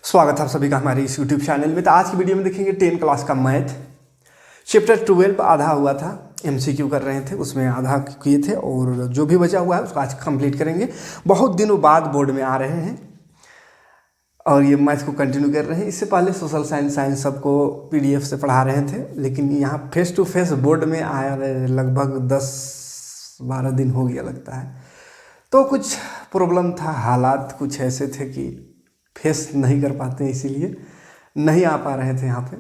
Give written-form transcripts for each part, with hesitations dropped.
स्वागत है आप सभी का हमारे इस यूट्यूब चैनल में। तो आज की वीडियो में देखेंगे 10 क्लास का मैथ चैप्टर 12 आधा हुआ था, एमसीक्यू कर रहे थे, उसमें आधा किए थे और जो भी बचा हुआ है उसको आज कंप्लीट करेंगे। बहुत दिनों बाद बोर्ड में आ रहे हैं और ये मैथ को कंटिन्यू कर रहे हैं। इससे पहले सोशल साइंस सबको पीडीएफ से पढ़ा रहे थे, लेकिन यहाँ फेस टू फेस बोर्ड में आया लगभग 10-12 दिन हो गया लगता है। तो कुछ प्रॉब्लम था, हालात कुछ ऐसे थे कि फेस नहीं कर पाते, इसीलिए नहीं आ पा रहे थे यहाँ पे,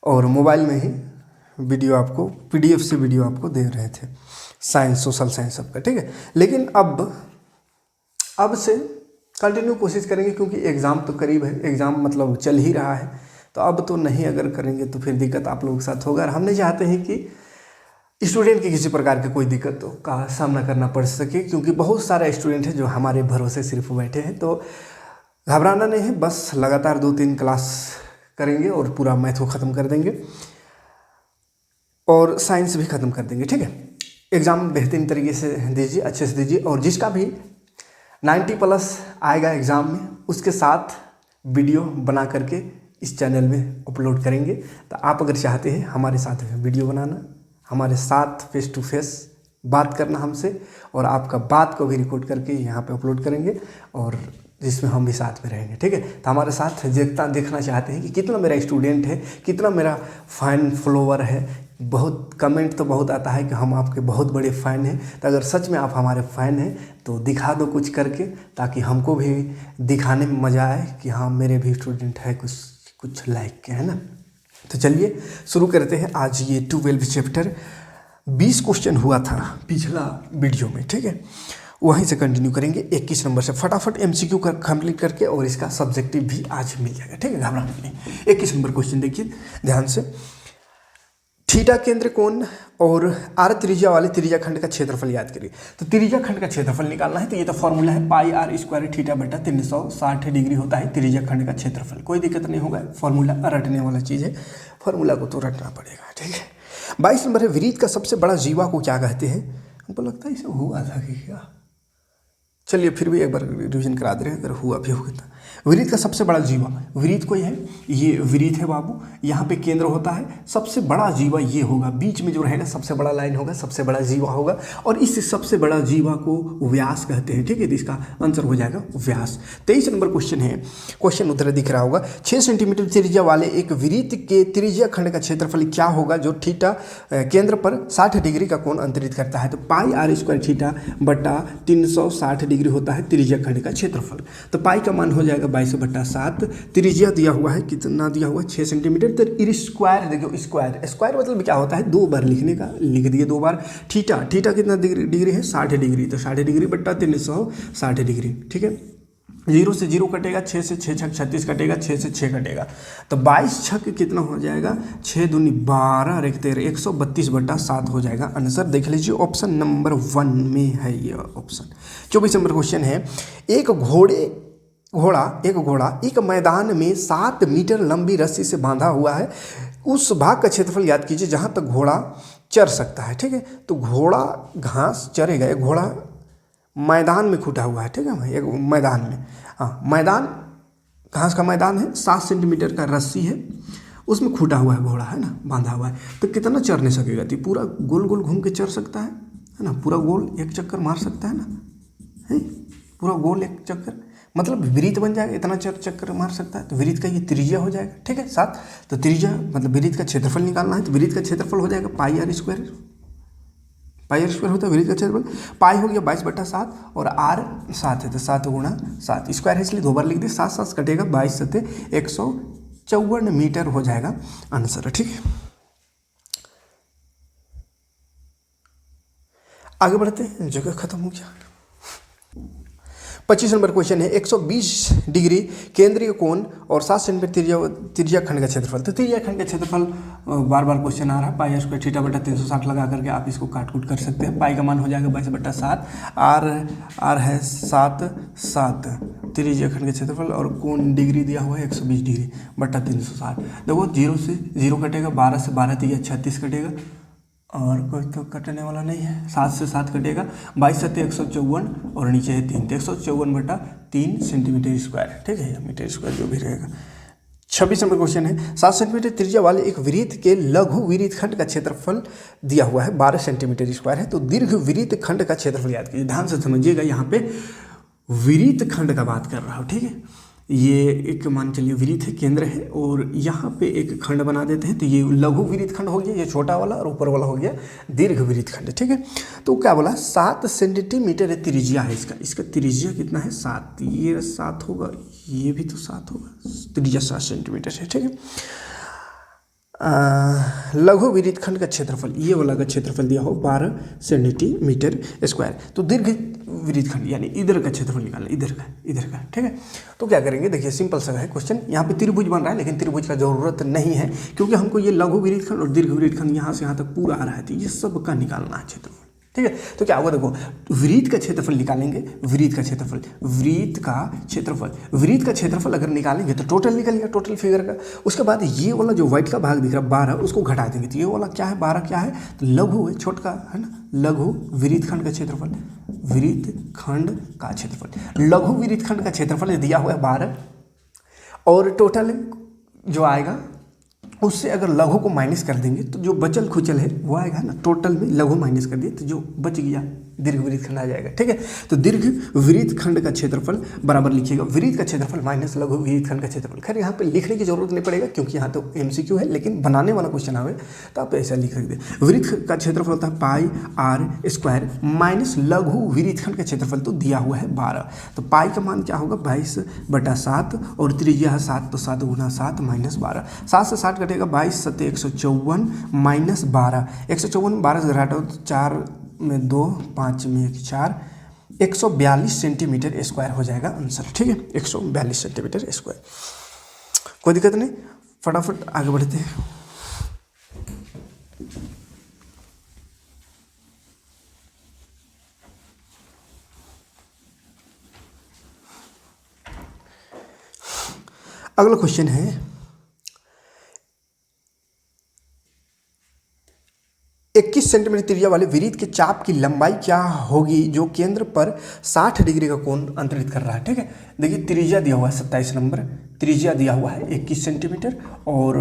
और मोबाइल में ही वीडियो आपको पीडीएफ से वीडियो आपको दे रहे थे, साइंस सोशल साइंस सबका, ठीक है। लेकिन अब से कंटिन्यू कोशिश करेंगे, क्योंकि एग्ज़ाम तो करीब है, एग्ज़ाम मतलब चल ही रहा है। तो अब तो नहीं अगर करेंगे तो फिर दिक्कत आप लोगों के साथ होगा। और हम नहीं चाहते हैं कि स्टूडेंट की किसी प्रकार की कोई दिक्कतों का सामना करना पड़ सके, क्योंकि बहुत सारे स्टूडेंट हैं जो हमारे भरोसे सिर्फ बैठे हैं। तो घबराना नहीं है, बस लगातार 2-3 क्लास करेंगे और पूरा मैथ को ख़त्म कर देंगे और साइंस भी ख़त्म कर देंगे, ठीक है। एग्ज़ाम बेहतरीन तरीके से दीजिए, अच्छे से दीजिए, और जिसका भी 90+ आएगा एग्ज़ाम में उसके साथ वीडियो बना करके इस चैनल में अपलोड करेंगे। तो आप अगर चाहते हैं हमारे साथ वीडियो बनाना, हमारे साथ फेस टू फेस बात करना हमसे, और आपका बात को भी रिकॉर्ड करके यहाँ पे अपलोड करेंगे, और जिसमें हम भी साथ में रहेंगे, ठीक है। तो हमारे साथ देखना चाहते हैं कि कितना मेरा स्टूडेंट है, कितना मेरा फैन फॉलोवर है। बहुत कमेंट तो बहुत आता है कि हम आपके बहुत बड़े फ़ैन हैं। तो अगर सच में आप हमारे फ़ैन हैं तो दिखा दो कुछ करके, ताकि हमको भी दिखाने में मज़ा आए कि हाँ मेरे भी स्टूडेंट है कुछ लाइक के, है ना। तो चलिए शुरू करते हैं। आज ये 12 चैप्टर 20 क्वेश्चन हुआ था पिछला वीडियो में, ठीक है, वहीं से कंटिन्यू करेंगे 21 नंबर से। फटाफट एमसीक्यू कंप्लीट करके और इसका सब्जेक्टिव भी आज मिल जाएगा, ठीक है, घबराना नहीं। 21 नंबर क्वेश्चन देखिए ध्यान से। थीटा केंद्र कोण और आर त्रिज्या वाले त्रिज्या खंड का क्षेत्रफल याद करिए। तो त्रिज्या खंड का क्षेत्रफल निकालना है, तो ये तो फॉर्मूला है πr² थीटा बटा 360 डिग्री होता है त्रिज्या खंड का क्षेत्रफल। कोई दिक्कत नहीं होगा, फॉर्मूला रटने वाला चीज़ है, फॉर्मूला को तो रटना पड़ेगा, ठीक है। 22 नंबर है, वृत्त का सबसे बड़ा जीवा को क्या कहते हैं। हमको लगता है इसे हुआ था कि क्या, चलिए फिर भी एक बार रिवीजन करा दे रहे हैं, अगर हुआ भी होगा। वृत्त का सबसे बड़ा जीवा, वृत्त कोई है, ये वृत्त है बाबू, यहाँ पे केंद्र होता है, सबसे बड़ा जीवा ये होगा, बीच में जो रहेगा सबसे बड़ा लाइन होगा, सबसे बड़ा जीवा होगा, और इस सबसे बड़ा जीवा को व्यास कहते हैं, ठीक है। तो इसका आंसर हो जाएगा व्यास। 23 नंबर क्वेश्चन है, क्वेश्चन उत्तर दिख रहा होगा। 6 सेंटीमीटर त्रिज्या वाले एक वृत्त के त्रिज्या खंड का क्षेत्रफल क्या होगा जो थीटा केंद्र पर 60 डिग्री का कोण अंतरित करता है। तो πr² थीटा बटा 360 डिग्री होता है त्रिज्या खंड का क्षेत्रफल। तो पाई का मान हो जाएगा 22/7, त्रिज्या दिया हुआ है, कितना दिया हुआ है 6 सेंटीमीटर। तो स्क्वायर देखो, स्क्वायर मतलब क्या होता है, 2 बार लिखने का, लिख दिए 2 बार। थीटा कितना डिग्री है, 60 डिग्री, तो 60 डिग्री बट्टा 360 डिग्री, ठीक है। 0 से 0 कटेगा, 6 से 6 छक 36 कटेगा, 6 से 6 कटेगा, तो 22 छक कितना हो जाएगा, 6 दूनी 12 और 1 13, 132/7 हो जाएगा आंसर। देख लीजिए ऑप्शन नंबर 1 में है ये ऑप्शन। 24 नंबर क्वेश्चन है, एक घोड़ा एक मैदान में 7 मीटर लंबी रस्सी से बांधा हुआ है, उस भाग का क्षेत्रफल याद कीजिए जहाँ तक घोड़ा चर सकता है, ठीक है। तो घोड़ा घास चरेगा, एक घोड़ा मैदान में खुटा हुआ है, ठीक है भाई, एक मैदान में, हाँ मैदान, घास का मैदान है, 7 सेंटीमीटर का रस्सी है, उसमें खुटा हुआ है घोड़ा, है ना, बांधा हुआ है। तो कितना चरने सकेगा, तो पूरा गोल गोल घूम के चर सकता है ना, पूरा गोल एक चक्कर मार सकता है ना, है पूरा गोल एक चक्कर, मतलब वृत्त बन जाएगा, इतना चक्कर मार सकता है। तो वृत्त का ये त्रिज्या हो जाएगा, ठीक है, 7। तो त्रिज्या मतलब वृत्त का क्षेत्रफल निकालना है, तो वृत्त का क्षेत्रफल हो जाएगा πr², πr² होता है वृत्त का क्षेत्रफल। पाई हो गया 22/7 और r 7 है, तो 7 गुणा 7, स्क्वायर है इसलिए 2 बार लिख दिए, 7 7 कटेगा, 22 7 154 मीटर हो जाएगा आंसर, ठीक है। आगे बढ़ते हैं, जगह खत्म हो गया। 25 नंबर क्वेश्चन है, 120 डिग्री केंद्रीय कोण और 7 सेंटीमीटर त्रिज्या खंड का क्षेत्रफल। तो त्रिज्या खंड का क्षेत्रफल बार बार क्वेश्चन आ रहा है, πr² थीटा बटा 360 लगा करके आप इसको काट कूट कर सकते हैं। पाई का मान हो जाएगा 22/7, r है 7 त्रिज्या खंड का क्षेत्रफल, और कोण डिग्री दिया हुआ है 120 डिग्री बटा 360। देखो 0 से 0 कटेगा, 12 से 12 36 कटेगा, और कोई तो कटने वाला नहीं है, 7 से 7 कटेगा, 22 7 154 और नीचे है 3, तो 154/3 सेंटीमीटर स्क्वायर, ठीक है, या मीटर स्क्वायर जो भी रहेगा। 26 नंबर क्वेश्चन है, 7 सेंटीमीटर त्रिज्या वाले एक वृत्त के लघु वृत्त खंड का क्षेत्रफल दिया हुआ है 12 सेंटीमीटर स्क्वायर है, तो दीर्घ वृत्त खंड का क्षेत्रफल याद कीजिए। ध्यान से समझिएगा, यहाँ पे वृत्त खंड का बात कर रहा हूँ, ठीक है। ये एक मान चलिए वृत्त है, केंद्र है, और यहाँ पे एक खंड बना देते हैं, तो ये लघु वृत्त खंड हो गया, ये छोटा वाला, और ऊपर वाला हो गया दीर्घ वृत्त खंड, ठीक है। तो क्या बोला, 7 सेंटीमीटर त्रिज्या है इसका त्रिज्या कितना है 7, ये 7 होगा, ये भी तो 7 होगा, त्रिज्या 7 सेंटीमीटर है, ठीक है। लघु वृत्त खंड का क्षेत्रफल, ये वाला का क्षेत्रफल दिया हो 12 सेंटीमीटर स्क्वायर, तो दीर्घ वृत्त खंड यानी इधर का क्षेत्रफल निकालना, इधर का, ठीक है। तो क्या करेंगे, देखिए सिंपल सा है क्वेश्चन, यहाँ पे त्रिभुज बन रहा है, लेकिन त्रिभुज का जरूरत नहीं है, क्योंकि हमको ये लघु वृत्त खंड और दीर्घ वृत्त खंड यहाँ से यहाँ तक पूरा आ रहा है, तो ये सब का निकालना है क्षेत्रफल, ठीक है। तो क्या होगा, देखो वृत्त का क्षेत्रफल निकालेंगे, वृत्त का क्षेत्रफल अगर निकालेंगे तो टोटल निकलेगा, टोटल फिगर का। उसके बाद ये वाला जो व्हाइट का भाग दिख रहा है 12, उसको घटा देंगे, तो ये वाला क्या है 12 क्या है, तो लघु है, छोटका है ना, लघु वृत्त खंड का क्षेत्रफल, लघु वृत्त खंड का क्षेत्रफल दिया हुआ है 12, और टोटल जो आएगा उससे अगर लघु को माइनस कर देंगे तो जो बचल खुचल है वो आएगा ना, टोटल में लघु माइनस कर दिए तो जो बच गया दीर्घ वृत्त खंड आ जाएगा, ठीक है। तो दीर्घ वृत्त खंड का क्षेत्रफल बराबर लिखिएगा वृत्त का क्षेत्रफल माइनस लघु वृत्त खंड का क्षेत्रफल। खैर यहाँ पे लिखने की जरूरत नहीं पड़ेगा, क्योंकि यहाँ तो MCQ है, लेकिन बनाने वाला क्वेश्चन आवे तो आप ऐसा लिख सकते हैं। वृत्त का क्षेत्रफल होता है पाई r स्क्वायर माइनस लघु वृत्त खंड का क्षेत्रफल तो दिया हुआ है 12, तो पाई का मान क्या होगा 22/7, और त्रिज्या है 7, तो 7 × 7 - 12, 7 से 60 कटेगा, 22 7 154 माइनस 12, 154 12 से घटाओ तो 4 में 2 5 में 1 4, 142 सेंटीमीटर स्क्वायर हो जाएगा आंसर, ठीक है, 142 सेंटीमीटर स्क्वायर। कोई दिक्कत नहीं, फटाफट आगे बढ़ते हैं। अगला क्वेश्चन है, इक्कीस सेंटीमीटर त्रिज्या वाले वृत्त के चाप की लंबाई क्या होगी जो केंद्र पर 60 डिग्री का कोण अंतरित कर रहा है, ठीक है। देखिए त्रिज्या दिया हुआ है 27 नंबर, त्रिज्या दिया हुआ है 21 सेंटीमीटर और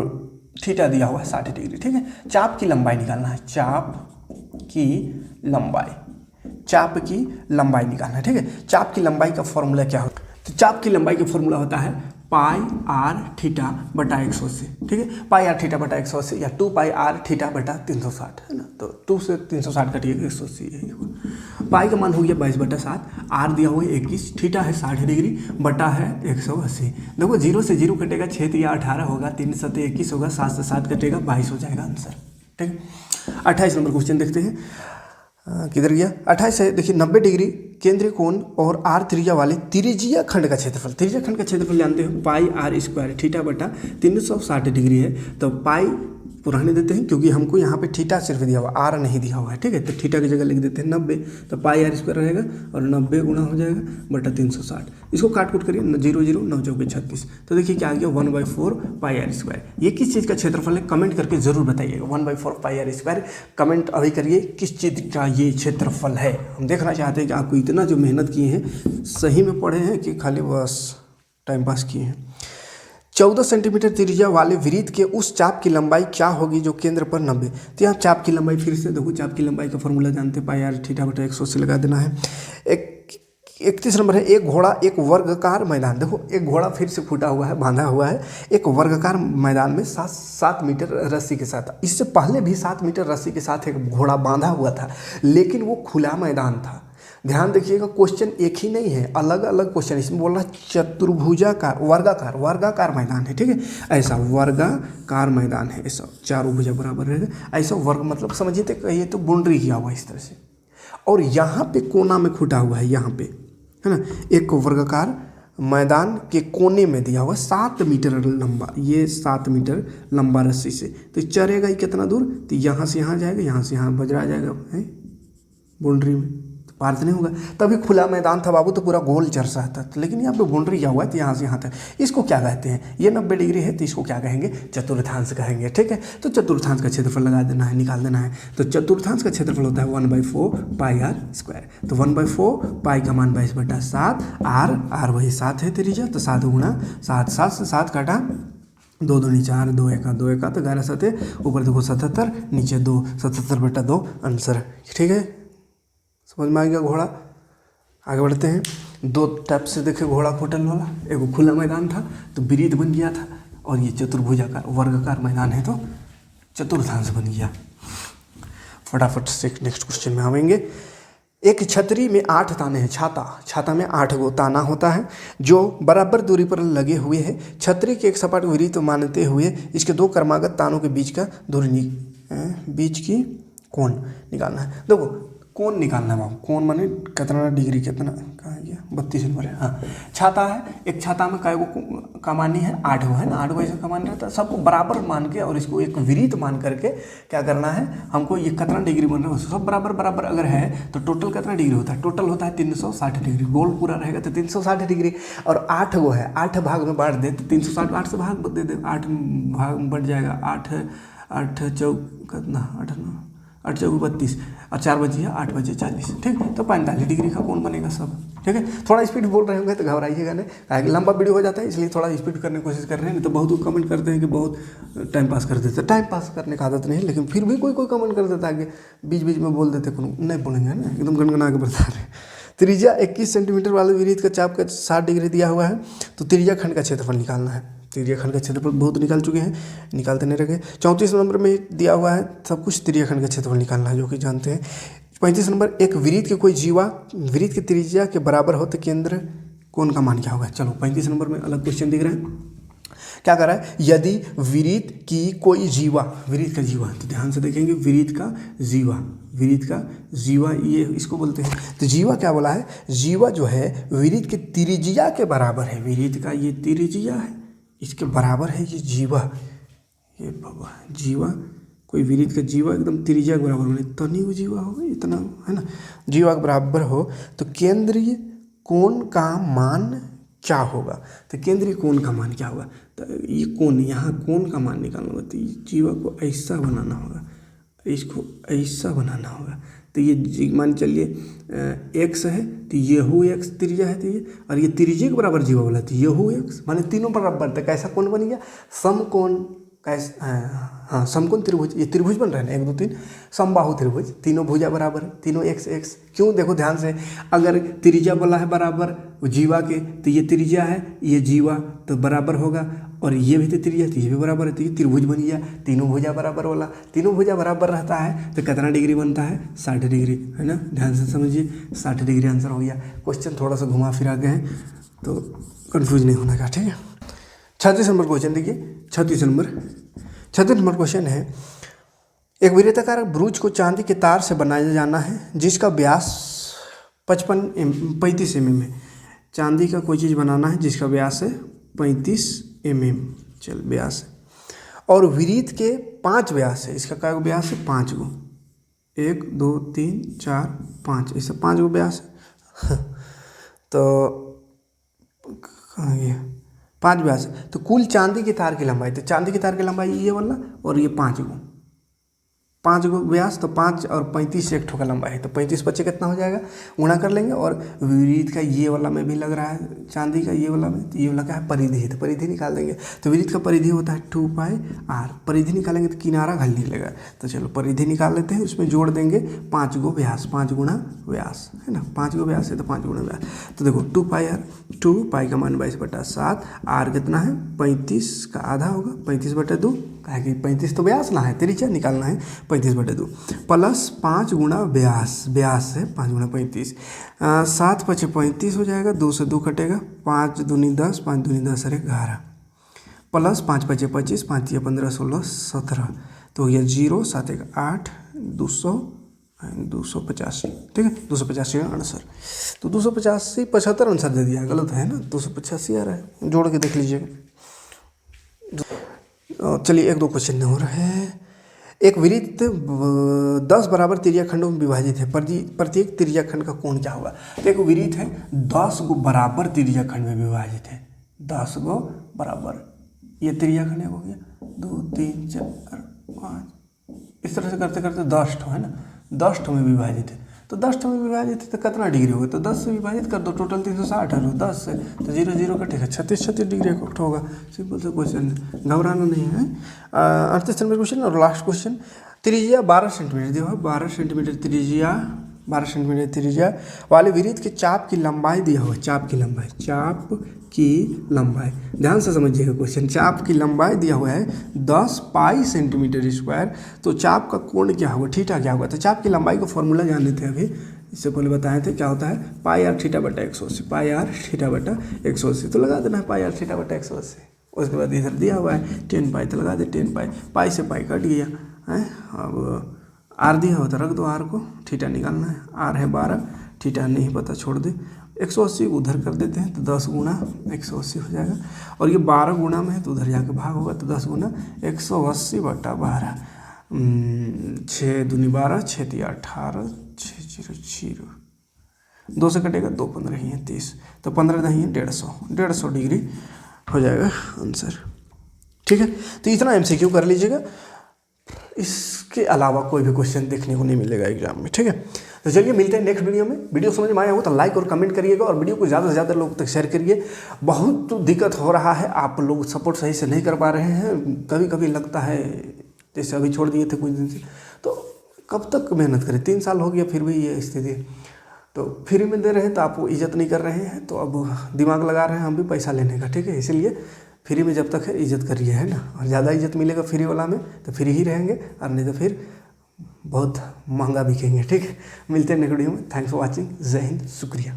थीटा दिया हुआ है 60 डिग्री, ठीक है। चाप की लंबाई निकालना है, चाप की लंबाई निकालना है, ठीक है। चाप की लंबाई का फॉर्मूला क्या होता है, तो चाप की लंबाई का फॉर्मूला होता है पाई r थीटा बटा 180, ठीक है, पाई r थीटा बटा 180 या 2 पाई r थीटा बटा 360 है ना, तो 2 से 360 कटिएगा 180 है। पाई का मान हो गया 22/7, r दिया हुआ है 21, थीटा है 60 डिग्री बटा है 180। देखो 0 से 0 कटेगा, 6 या 18 होगा, 3 7 21 होगा, 7 से 7 कटेगा 22 हो जाएगा आंसर, ठीक है। 28 नंबर क्वेश्चन देखते हैं, किधर गया 28 है, देखिए 90 डिग्री केंद्रीय कोण और r त्रिज्या वाले त्रिज्या खंड का क्षेत्रफल, त्रिज्या खंड का क्षेत्रफल जानते हो पाई r स्क्वायर थीटा बटा 360 डिग्री है, तो पाई पुराने देते हैं क्योंकि हमको यहाँ पे थीटा सिर्फ दिया हुआ, r नहीं दिया हुआ है, ठीक है, तो थीटा की जगह लिख देते हैं 90, तो पाई r स्क्वायर रहेगा और 90 गुणा हो जाएगा बटा 360, इसको काट कूट करिए 0 0 9 चौके 36, तो देखिए क्या आ गया 1/4 पाई r स्क्वायर। ये किस चीज़ का क्षेत्रफल है कमेंट करके जरूर बताइएगा, 1/4 पाई r स्क्वायर कमेंट अभी करिए किस चीज़ का ये क्षेत्रफल है। हम देखना चाहते हैं कि आपको इतना जो मेहनत किए हैं सही में पढ़े हैं कि खाली बस टाइम पास किए हैं। 14 सेंटीमीटर त्रिज्या वाले वृत्त के उस चाप की लंबाई क्या होगी जो केंद्र पर 90, तो यहाँ चाप की लंबाई फिर से देखो, चाप की लंबाई का फॉर्मूला जानते हैं, पाई r थीटा बटा 180 लगा देना है। 31 नंबर है, एक घोड़ा एक वर्गाकार मैदान, देखो एक घोड़ा फिर से फूटा हुआ है, बांधा हुआ है एक वर्गाकार मैदान में 7 मीटर रस्सी के साथ, इससे पहले भी 7 मीटर रस्सी के साथ एक घोड़ा बांधा हुआ था, लेकिन वो खुला मैदान था। ध्यान देखिएगा क्वेश्चन एक ही नहीं है, अलग अलग क्वेश्चन, इसमें बोल रहा है चतुर्भुजाकार वर्गाकार मैदान है, ठीक है, ऐसा वर्गाकार मैदान है, ऐसा चारों भुजा बराबर रहेगा, ऐसा वर्ग मतलब समझिए तो कहिए तो बाउंड्री किया हुआ इस तरह से, और यहाँ पे कोना में खुटा हुआ है, यहाँ पे है ना, एक वर्गाकार मैदान के कोने में दिया हुआ 7 मीटर लंबा, ये 7 मीटर लंबा रस्सी से, तो चलेगा ही कितना दूर, तो यहाँ से यहाँ जाएगा, यहाँ से यहाँ बजरा जाएगा है बाउंड्री में, तो पार तो नहीं होगा। तभी खुला मैदान था बाबू, तो पूरा गोल चर्चा था, लेकिन यहाँ पे बाउंड्री क्या हुआ है तो यहाँ से यहाँ तक, इसको क्या कहते हैं, ये 90 डिग्री है तो इसको क्या कहेंगे, चतुर्थांश कहेंगे। ठीक है, तो चतुर्थांश का क्षेत्रफल लगा देना है, निकाल देना है। तो चतुर्थांश का क्षेत्रफल होता है 1/4 पाई आर स्क्वायर। तो 1/4 पाई का मान 22/7, आर वही 7 है त्रिज्या, तो 7 गुणा 7, 7 से 7 काटा, 2 दूनी 4, 2 एका 2 एका, तो 11 7, ऊपर देखो 77, नीचे 2, 77/2 आंसर। ठीक है, समझ में आ गया घोड़ा। आगे बढ़ते हैं। 2 टाइप से देखे घोड़ा होटल वाला, एक खुला मैदान था तो वृत्त बन गया था, और ये चतुर्भुजाकार वर्गाकार मैदान है तो चतुर्थांश बन गया। फटाफट से नेक्स्ट क्वेश्चन में आवेंगे। एक छतरी में 8 ताने हैं, छाता में 8 गो ताना होता है जो बराबर दूरी पर लगे हुए हैं। छतरी के एक सपाट वृत्त मानते हुए इसके 2 क्रमागत तानों के बीच का दूरी बीच की कोण निकालना है। देखो कोण निकालना है बाबू, कोण माने कितना डिग्री, कितना कहाँ गया, 32 नंबर है। हाँ, छाता है, एक छाता में कै गो कमानी है, 8 गो है ना, 8 गो ऐसा कमानी रहता है, सबको बराबर मान के और इसको एक वृत्त मान करके क्या करना है हमको, ये कितना डिग्री बन रहा है सब बराबर बराबर अगर है तो टोटल कितना डिग्री होता है, टोटल होता है 360 डिग्री। गोल पूरा रहेगा तो 360 डिग्री, और 8 गो है, 8 भाग में बांट दे तो 360, 8 से भाग दे दे, 8 भाग में बढ़ जाएगा, 8 चौक कितना, 8 चौक 32, और 4 बजे 8 बजे 40। ठीक, तो 45 डिग्री का कोण बनेगा सब। ठीक है, थोड़ा स्पीड बोल रहे होंगे तो घबराइएगा नहीं, लंबा वीडियो हो जाता है इसलिए थोड़ा स्पीड करने की कोशिश कर रहे हैं। नहीं तो बहुत लोग कमेंट करते हैं कि बहुत टाइम पास कर देते, टाइम पास करने का आदत नहीं है, लेकिन फिर भी कोई कमेंट कर देता है कि बीच बीच में बोल देते, नहीं बोलेंगे ना, एकदम गनगना के बता रहे हैं। त्रिज्या 21 सेंटीमीटर वाले वृत्त का चाप का 60 डिग्री दिया हुआ है, तो त्रिज्या खंड का क्षेत्रफल निकालना है। त्रिज्या खंड का क्षेत्रफल बहुत निकाल चुके हैं, निकालते नहीं रहे। 34 नंबर में दिया हुआ है सब कुछ, त्रिज्या खंड का क्षेत्रफल निकालना है जो कि जानते हैं। 35 नंबर, एक वृत्त के कोई जीवा वृत्त की त्रिज्या के बराबर हो तो केंद्र कोण का मान क्या होगा। चलो 35 नंबर में अलग क्वेश्चन दिख रहा है, क्या कर रहा है, यदि वृत्त की कोई जीवा, वृत्त का जीवा, तो ध्यान से देखेंगे, वृत्त का जीवा ये इसको बोलते हैं। तो जीवा क्या बोला है, जीवा जो है वृत्त के त्रिज्या के बराबर है, वृत्त का ये त्रिज्या है इसके बराबर है ये जीवा, ये बाबा जीवा, कोई वृत्त का जीवा एकदम त्रिज्या के बराबर होने, तनी वो जीवा होगा इतना है ना, जीवा के बराबर हो तो केंद्रीय कोण का मान क्या होगा। तो केंद्रीय कोण का मान क्या होगा, तो ये कोण, यहाँ कोण का मान निकालना होगा, तो जीवा को ऐसा बनाना होगा, इसको ऐसा बनाना होगा। तो ये मान चलिए x है, तो ये हो x त्रिज्या है, तो ये, और ये त्रिज्या के बराबर जीवा बोला, तो ये हो x, माने तीनों बराबर, तो कैसा कोण बन गया, समकोण। कैसा, हाँ समकोण त्रिभुज, ये त्रिभुज बन रहा है ना, 1 2 3 समबाहु त्रिभुज, तीनों भुजा बराबर, तीनों x। क्यों, देखो ध्यान से, अगर त्रिज्या बोला है बराबर जीवा के, तो ये त्रिज्या है, ये जीवा तो बराबर होगा, और ये भी तो त्रिज्या, तो ये भी बराबर है, तो ये त्रिभुज बन गया, तीनों भुजा बराबर वाला। तीनों भुजा बराबर रहता है तो कितना डिग्री बनता है, 60 डिग्री, है ना, ध्यान से समझिए, 60 डिग्री आंसर हो गया। क्वेश्चन थोड़ा सा घुमा फिरा गए हैं तो कंफ्यूज नहीं होना का। ठीक है, 36 नंबर क्वेश्चन देखिए, 36 नंबर क्वेश्चन है, एक वृत्ताकार ब्रूज को चांदी के तार से बनाया जाना है जिसका व्यास 35 mm है। चांदी का कोई चीज़ बनाना है जिसका व्यास है 35 mm, चल व्यास है, और वृत्त के 5 व्यास है, इसका क्या व्यास है, 5 गो, 1 2 3 4 5, ऐसा 5 गो व्यास है। तो कहाँ गया, 5 व्यास, तो कुल चांदी की तार की लंबाई, तो चांदी की तार की लंबाई ये वाला, और ये 5 गो व्यास, तो 5 और 35 एक ठोका लंबाई है, तो 35 बच्चे कितना हो जाएगा, गुणा कर लेंगे। और वृत्त का ये वाला में भी लग रहा है, चांदी का ये वाला में, तो ये वाला क्या है, परिधि है, तो परिधि निकाल देंगे। तो वृत्त का परिधि होता है 2πr, परिधि निकालेंगे तो किनारा घल निकलेगा, तो चलो परिधि निकाल लेते हैं, उसमें जोड़ देंगे 5 गो व्यास, 5 गुणा व्यास है ना, 5 गो व्यास है तो 5 गुणा व्यास, तो देखो 2πr, 2π का मान 22/7, r कितना है 35 का आधा होगा, 35/2, कहा कि 35 तो व्यास ना है, त्रिज्या निकालना है, 35/2 प्लस 5 गुणा व्यास है 5 गुणा 35, 7 5 35 हो जाएगा, 2 से 2 कटेगा, 5 दूनी 10, 5 दूनी 10 अरे 11, प्लस 5 5 25, 5 या 15 16 17, तो ये 0 7 1 8 285, ठीक है, 285 का आंसर। तो 285 75 आंसर दे दिया, गलत है ना, 285 आ रहा है, जोड़ के देख लीजिएगा। चलिए 1 2 क्वेश्चन हो रहे हैं। एक वृत्त 10 बराबर त्रिज्याखंडों में विभाजित है, प्रत्येक त्रिज्याखंड का कोण क्या होगा। तो एक वृत्त है 10 गो बराबर त्रिज्याखंड में विभाजित है, 10 गो बराबर, ये त्रिज्याखंड हो गया 2 3 4 5, इस तरह से करते करते 10 ठो है ना, 10 ठो में विभाजित है। तो 10 ठो में विभाजित है तो कितना डिग्री होगा, तो 10 से विभाजित कर दो, टोटल 360 है, 10 से तो 0 0 कटेगा, 36 डिग्री का होगा। सिंपल सा क्वेश्चन, घबराना नहीं है। 38 नंबर क्वेश्चन और लास्ट क्वेश्चन, त्रिज्या 12 सेंटीमीटर दिया हुआ, 12 सेंटीमीटर त्रिज्या, 12 सेंटीमीटर त्रिज्या वाले वृत्त के चाप की लंबाई दिया हुआ, चाप की लंबाई, चाप की लंबाई, ध्यान से समझिएगा क्वेश्चन, चाप की लंबाई दिया हुआ है 10 पाई सेंटीमीटर स्क्वायर, तो चाप का कोण क्या होगा, थीटा क्या होगा। तो चाप की लंबाई का फॉर्मूला जाने थे अभी, इससे पहले बताए थे, क्या होता है पाई आर थीटा बटा 180, पाई आर थीटा बटा 180, तो लगा देना है पाई आर थीटा बटा 180। उसके बाद इधर दिया हुआ है 10 पाई, तो लगा दे 10 पाई, पाई से पाई कट गया है। अब आर दिया होता रख दो, आर को थीटा निकालना है, आर है 12, थीटा नहीं पता छोड़ दे, 180 उधर कर देते हैं तो 10 गुना 180 हो जाएगा, और ये 12 गुना में है तो उधर जाके भाग होगा, तो 10 गुना 180 बटा 12, 6 दूनी 12, 6 तिया 18, 6 0 0, 2 से कटेगा 2 15 ही है 30, तो 15 दही है 150 डिग्री हो जाएगा आंसर। ठीक है, तो इतना MCQ कर लीजिएगा, इसके अलावा कोई भी क्वेश्चन देखने को नहीं मिलेगा एग्जाम में। ठीक है, तो चलिए मिलते हैं नेक्स्ट वीडियो में। वीडियो समझ में आया हो तो लाइक और कमेंट करिएगा, और वीडियो को ज़्यादा से ज़्यादा लोगों तक शेयर करिए। बहुत दिक्कत हो रहा है, आप लोग सपोर्ट सही से नहीं कर पा रहे हैं, कभी कभी लगता है जैसे अभी छोड़ दिए थे कुछ दिन से, तो कब तक मेहनत करें, 3 साल हो गया फिर भी ये स्थिति, तो फ्री में दे रहे हैं तो आप इज्जत नहीं कर रहे हैं, तो अब दिमाग लगा रहे हैं हम भी पैसा लेने का। ठीक है, इसीलिए फ्री में जब तक है इज्जत करिए, है ना, और ज़्यादा इज्जत मिलेगा फ्री वाला में तो फ्री ही रहेंगे, और नहीं तो फिर बहुत महंगा बिकेंगे। ठीक है, मिलते हैं नेक्स्ट वीडियो में। थैंक्स फॉर वॉचिंग, जय हिंद, शुक्रिया।